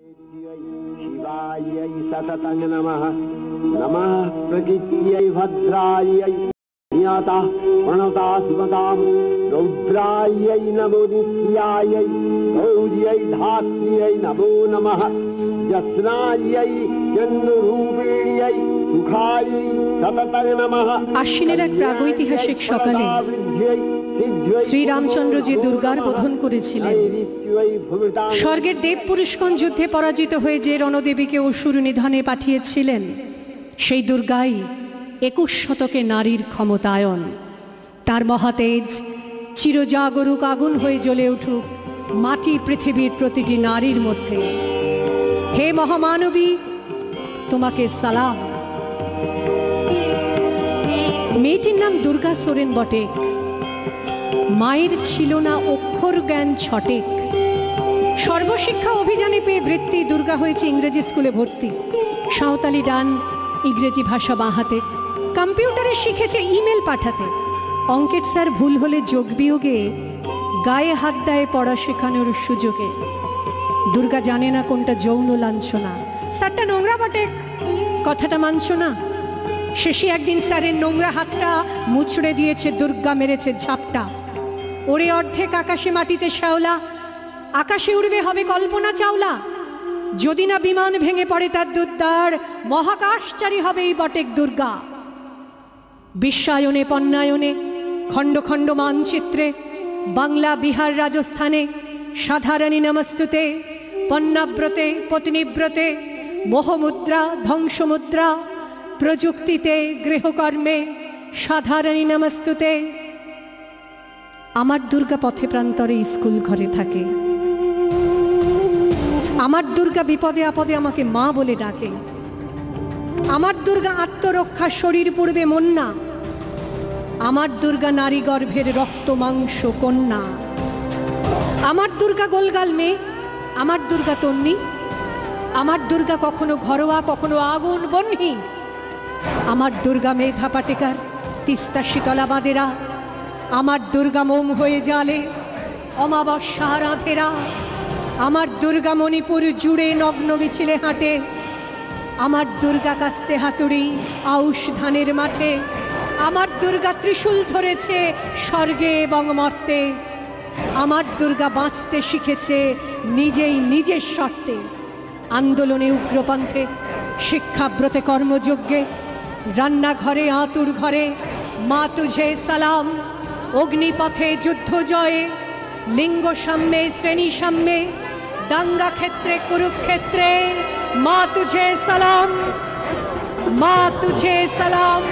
शिवायै सततं नमः। नमः प्रकृत्यै भद्रायै ज्ञाता प्रणता स्मतां रौद्रायै नमो नित्यायै गौर्यै धात्र्यै नमो नमः। यस्नायै चन्द्ररूपिण्यै सुखायै सततं नमः। আশ্বিনের এক প্রাগৈতিহাসিক সকালে শ্রীরামচন্দ্র যে দুর্গার বোধন করেছিলেন, স্বর্গের দেব পুরুষগণ যুদ্ধে পরাজিত হয়ে যে রণদেবীকে অসুর নিধনে পাঠিয়েছিলেন, সেই দুর্গাই 21 শতকে নারীর ক্ষমতায়ন। তার মহাতেজ চিরজাগরুক আগুন হয়ে জ্বলে উঠুক মাটি পৃথিবীর প্রতিটি নারীর মধ্যে। হে মহামানবী, তোমাকে সালাম। মেয়েটির নাম দুর্গা সোরেন বটে। মায়ের ছিল না অক্ষর জ্ঞান ছটেক। সর্বশিক্ষা অভিযানে পেয়ে বৃত্তি দুর্গা হয়েছে ইংরেজি স্কুলে ভর্তি। সাঁওতালি ডান, ইংরেজি ভাষা বাঁ হাতে। কম্পিউটারে শিখেছে ইমেল পাঠাতে। অঙ্কের স্যার ভুল হলে যোগ বিয়োগে গায়ে হাত দেয় পড়া শেখানোর সুযোগে। দুর্গা জানে না কোনটা যৌন লাঞ্ছনা। স্যারটা নোংরা বটে, কথাটা মানছ না। শেষে একদিন স্যারের নোংরা হাতটা মুচড়ে দিয়েছে দুর্গা, মেরেছে ঝাপটা। ওরে অর্ধেক আকাশে মাটিতে শ্যাওলা, আকাশে উড়বে হবে কল্পনা চাওলা। যদি না বিমান ভেঙে পড়ে তার দুদ্দার, মহাকাশচারী হবে এই বটেক দুর্গা। বিশ্বায়নে পণ্যায়নে খণ্ড খণ্ড মানচিত্রে বাংলা বিহার রাজস্থানে সাধারণী নমস্তুতে, পণ্যাব্রতে পত্নীব্রতে মোহমুদ্রা ধ্বংসমুদ্রা, প্রযুক্তিতে গৃহকর্মে সাধারণী নমস্তুতে। আমার দুর্গা পথে প্রান্তরে স্কুল ঘরে থাকে। আমার দুর্গা বিপদে আপদে আমাকে মা বলে ডাকে। আমার দুর্গা আত্মরক্ষা শরীর পূর্বে মন না। আমার দুর্গা নারী গর্ভের রক্ত মাংস কন্যা। আমার দুর্গা গোলগাল মেয়ে, আমার দুর্গা তন্নি। আমার দুর্গা কখনো ঘরোয়া কখনো আগুন বহ্নি। আমার দুর্গা মেধা পাটেকার, তিস্তা শীতলা বাদেরা। আমার দুর্গা মোম হয়ে জালে অমাবস্যা রাধেরা। আমার দুর্গা মণিপুর জুড়ে নগ্ন মিছিলে হাঁটে। আমার দুর্গা কাস্তে হাতুড়ি আউশ ধানের মাঠে। আমার দুর্গা ত্রিশূল ধরেছে স্বর্গে এবং মর্তে। আমার দুর্গা বাঁচতে শিখেছে নিজেই নিজের শর্তে। আন্দোলনে উগ্রপন্থে, শিক্ষাব্রতে কর্মযজ্ঞে, রান্নাঘরে আতুর ঘরে মা তুঝে সালাম। অগ্নিপথে যুদ্ধ জয়ে, লিঙ্গ সাম্যে শ্রেণী সাম্যে, দাঙ্গা ক্ষেত্রে কুরুক্ষেত্রে মা তুঝে সালাম, মা তুঝে সালাম।